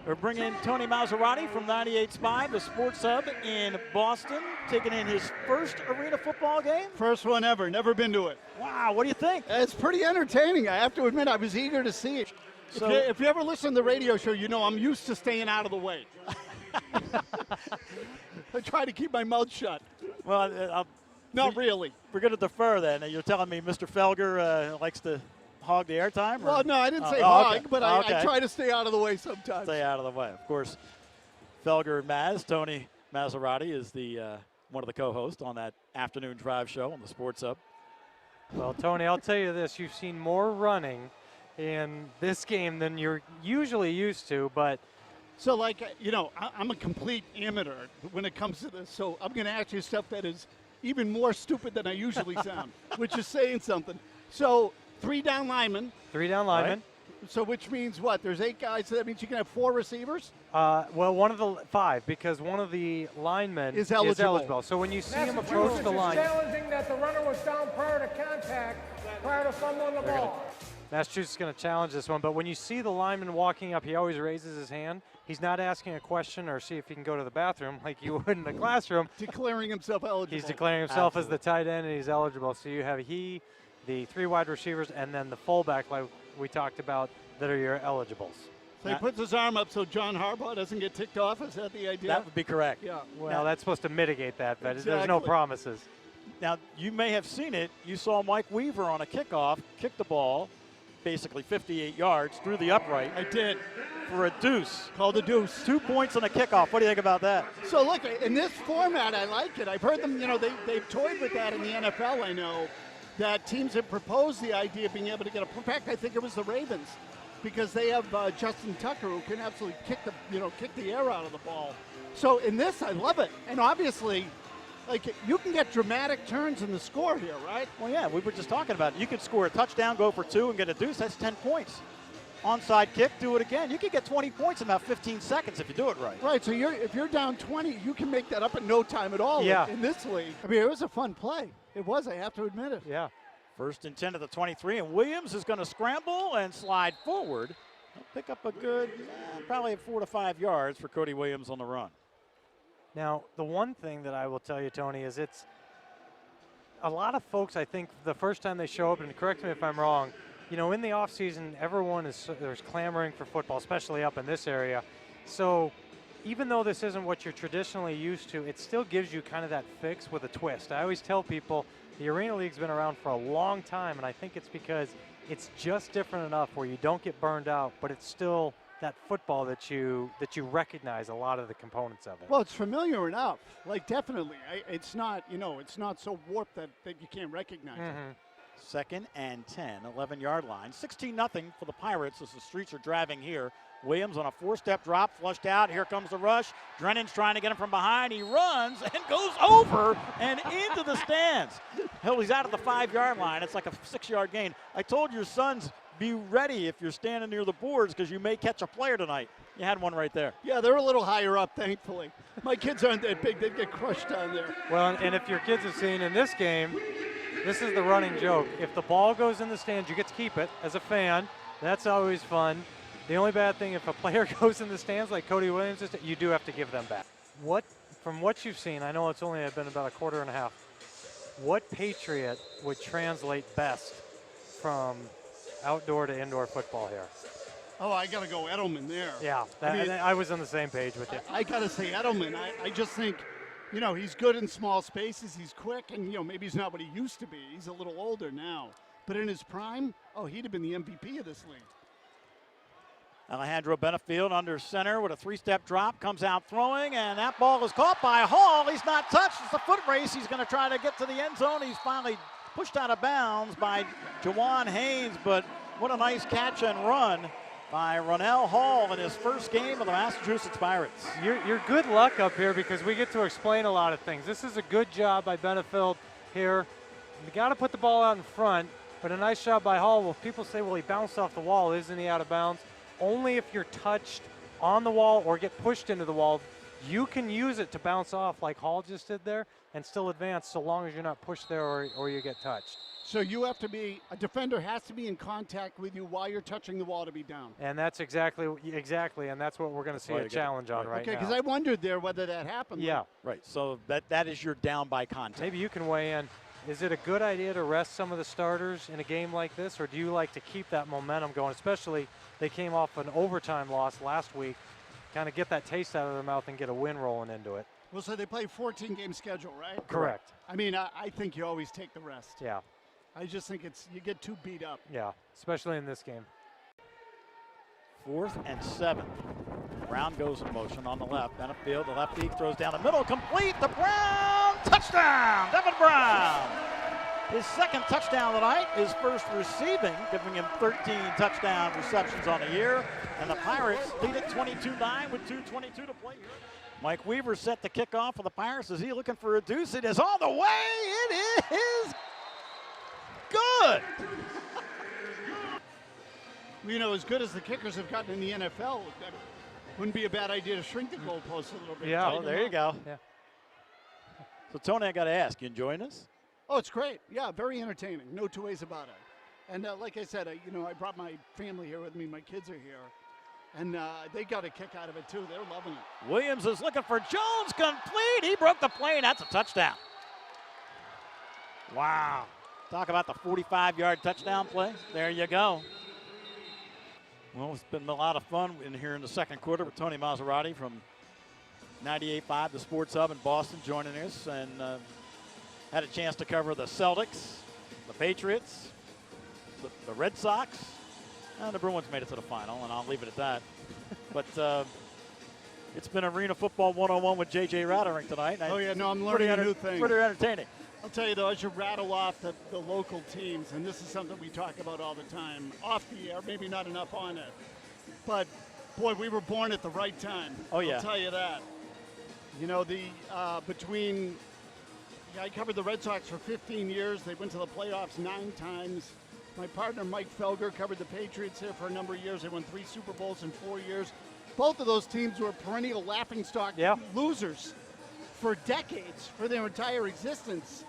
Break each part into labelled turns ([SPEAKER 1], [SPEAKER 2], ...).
[SPEAKER 1] We're bringing Tony Massarotti from 98.5, the Sports Hub in Boston, taking in his first arena football game.
[SPEAKER 2] First one ever, never been to it.
[SPEAKER 1] Wow, what do you think?
[SPEAKER 2] It's pretty entertaining. I have to admit, I was eager to see it. So, if you ever listen to the radio show, you know I'm used to staying out of the way. I try to keep my mouth shut.
[SPEAKER 1] Well,
[SPEAKER 2] not really.
[SPEAKER 1] We're going to defer then. You're telling me Mr. Felger likes to hog the airtime?
[SPEAKER 2] Well, no, I didn't say hog,
[SPEAKER 1] okay.
[SPEAKER 2] but I try to stay out of the way sometimes.
[SPEAKER 1] Stay out of the way. Of course, Felger and Maz, Tony Massarotti is the one of the co-hosts on that afternoon drive show on the Sports Hub.
[SPEAKER 3] Well, Tony, I'll tell you this. You've seen more running in this game than you're usually used to, but
[SPEAKER 2] so, like, you know, I'm a complete amateur when it comes to this, so I'm going to ask you stuff that is even more stupid than I usually sound, which is saying something. So, 3 down linemen.
[SPEAKER 3] 3 down linemen.
[SPEAKER 2] Right. So, which means what? There's 8 guys, so that means you can have 4 receivers?
[SPEAKER 3] Well, one of the 5, because one of the linemen
[SPEAKER 2] is eligible.
[SPEAKER 3] So, when you see him approach the line.
[SPEAKER 4] Challenging that the runner was down prior to contact, prior to fumbling the ball.
[SPEAKER 3] Massachusetts is going to challenge this one, but when you see the lineman walking up, he always raises his hand. He's not asking a question or see if he can go to the bathroom like you would in the classroom.
[SPEAKER 2] Declaring himself eligible.
[SPEAKER 3] He's declaring himself as the tight end, and he's eligible. So you have the 3 wide receivers, and then the fullback, like we talked about, that are your eligibles.
[SPEAKER 2] So he puts his arm up so John Harbaugh doesn't get ticked off. Is that the idea?
[SPEAKER 1] That would be correct.
[SPEAKER 2] Yeah.
[SPEAKER 3] Well, that's supposed to mitigate that, but
[SPEAKER 2] exactly.
[SPEAKER 3] There's no promises.
[SPEAKER 1] Now, you may have seen it. You saw Mike Weaver on a kickoff kick the ball basically 58 yards through the upright.
[SPEAKER 2] I did.
[SPEAKER 1] For a deuce.
[SPEAKER 2] Called a deuce.
[SPEAKER 1] 2 points on a kickoff. What do you think about that?
[SPEAKER 2] So, look, in this format, I like it. I've heard them, you know, they've toyed with that in the NFL, I know, that teams have proposed the idea of being able to get in fact, I think it was the Ravens, because they have Justin Tucker who can absolutely kick the air out of the ball. So, in this, I love it. And obviously, like, you can get dramatic turns in the score here, right?
[SPEAKER 1] Well, yeah, we were just talking about it. You could score a touchdown, go for 2, and get a deuce. That's 10 points. Onside kick, do it again. You could get 20 points in about 15 seconds if you do it right.
[SPEAKER 2] Right, so if you're down 20, you can make that up in no time at all in this league. I mean, it was a fun play. It was, I have to admit it.
[SPEAKER 3] Yeah.
[SPEAKER 1] First and 10 at the 23, and Williams is going to scramble and slide forward. He'll pick up a good, probably 4 to 5 yards for Cody Williams on the run.
[SPEAKER 3] Now, the one thing that I will tell you, Tony, is it's a lot of folks, I think, the first time they show up, and correct me if I'm wrong, you know, in the offseason, everyone there's clamoring for football, especially up in this area. So even though this isn't what you're traditionally used to, it still gives you kind of that fix with a twist. I always tell people the Arena League's been around for a long time, and I think it's because it's just different enough where you don't get burned out, but it's still that football that you recognize a lot of the components of it.
[SPEAKER 2] Well, it's familiar enough. Like, definitely. It's not, you know, it's not so warped that you can't recognize it.
[SPEAKER 1] Second and 10, 11-yard line. 16-0 for the Pirates as the Streets are driving here. Williams on a 4-step drop, flushed out. Here comes the rush. Drennan's trying to get him from behind. He runs and goes over and into the stands. Hell, he's out of the 5-yard line. It's like a 6-yard gain. I told your sons, be ready if you're standing near the boards because you may catch a player tonight. You had one right there.
[SPEAKER 2] Yeah, they're a little higher up, thankfully. My kids aren't that big. They'd get crushed down there.
[SPEAKER 3] Well, and if your kids have seen in this game, this is the running joke. If the ball goes in the stands, you get to keep it as a fan. That's always fun. The only bad thing, if a player goes in the stands like Cody Williams, you do have to give them back. From what you've seen, I know it's only been about a quarter and a half, what Patriot would translate best from outdoor to indoor football here?
[SPEAKER 2] Oh, I got to go Edelman there.
[SPEAKER 3] Yeah, I was on the same page with you.
[SPEAKER 2] I got to say Edelman. I just think, you know, he's good in small spaces. He's quick, and, you know, maybe he's not what he used to be. He's a little older now. But in his prime, he'd have been the MVP of this league.
[SPEAKER 1] Alejandro Benefield under center with a 3-step drop, comes out throwing, and that ball is caught by Hall. He's not touched. It's a foot race. He's going to try to get to the end zone. He's finally pushed out of bounds by Jawan Haynes, but what a nice catch and run by Ronell Hall in his first game of the Massachusetts Pirates.
[SPEAKER 3] You're good luck up here because we get to explain a lot of things. This is a good job by Benefield here. You got to put the ball out in front, but a nice job by Hall. Well, people say, well, he bounced off the wall. Isn't he out of bounds? Only if you're touched on the wall or get pushed into the wall, you can use it to bounce off like Hall just did there and still advance so long as you're not pushed there or you get touched.
[SPEAKER 2] So you have to be, a defender has to be in contact with you while you're touching the wall to be down.
[SPEAKER 3] And that's exactly, and that's what we're going to see a challenge on right
[SPEAKER 2] Okay,
[SPEAKER 3] now.
[SPEAKER 2] because I wondered there whether that happened.
[SPEAKER 3] Yeah.
[SPEAKER 1] Right, so that is your down by contact.
[SPEAKER 3] Maybe you can weigh in. Is it a good idea to rest some of the starters in a game like this, or do you like to keep that momentum going? Especially they came off an overtime loss last week, kind of get that taste out of their mouth and get a win rolling into it.
[SPEAKER 2] Well, so they play 14-game schedule, right?
[SPEAKER 3] Correct.
[SPEAKER 2] I mean, I think you always take the rest.
[SPEAKER 3] Yeah.
[SPEAKER 2] I just think you get too beat up.
[SPEAKER 3] Yeah, especially in this game.
[SPEAKER 1] 4th and 7. Brown goes in motion on the left. Benefield, the lefty throws down the middle, complete to Brown. Touchdown, Devin Brown. His second touchdown tonight, his first receiving, giving him 13 touchdown receptions on the year. And the Pirates lead it 22-9 with 2:22 to play here. Mike Weaver set the kickoff for the Pirates. Is he looking for a deuce? It is all the way. It is good.
[SPEAKER 2] You know, as good as the kickers have gotten in the NFL, that wouldn't be a bad idea to shrink the goalpost a little bit.
[SPEAKER 3] Yeah,
[SPEAKER 1] Oh, there you go.
[SPEAKER 3] Yeah.
[SPEAKER 1] So, Tony, I got to ask, you enjoying this?
[SPEAKER 2] Oh, it's great. Yeah, very entertaining. No two ways about it. And like I said, I brought my family here with me. My kids are here. And they got a kick out of it, too. They're loving it.
[SPEAKER 1] Williams is looking for Jones, complete. He broke the plane. That's a touchdown. Wow. Talk about the 45-yard touchdown play. There you go. Well, it's been a lot of fun in here in the second quarter with Tony Massarotti from 98.5, the Sports Hub in Boston, joining us, and had a chance to cover the Celtics, the Patriots, the Red Sox, and the Bruins made it to the final, and I'll leave it at that. But it's been Arena Football 101 with J.J. Radering tonight.
[SPEAKER 2] Oh, yeah, no, I'm learning a new thing.
[SPEAKER 1] Pretty entertaining.
[SPEAKER 2] I'll tell you, though, as you rattle off the local teams, and this is something we talk about all the time, off the air, maybe not enough on it, but, boy, we were born at the right time.
[SPEAKER 1] Oh, yeah.
[SPEAKER 2] I'll tell you that. You know, I covered the Red Sox for 15 years. They went to the playoffs 9 times. My partner, Mike Felger, covered the Patriots here for a number of years. They won 3 Super Bowls in 4 years. Both of those teams were perennial laughingstock losers for decades, for their entire existence.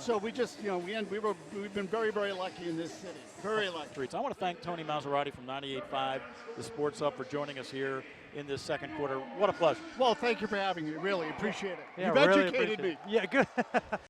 [SPEAKER 2] So we just, we've been very, very lucky in this city. Very lucky.
[SPEAKER 1] I want to thank Tony Massarotti from 98.5, the Sports Hub, for joining us here in this second quarter. What a pleasure.
[SPEAKER 2] Well, thank you for having me. Really appreciate it.
[SPEAKER 3] Yeah,
[SPEAKER 2] You've
[SPEAKER 3] really
[SPEAKER 2] educated
[SPEAKER 3] appreciate
[SPEAKER 2] me.
[SPEAKER 3] it. Yeah, good.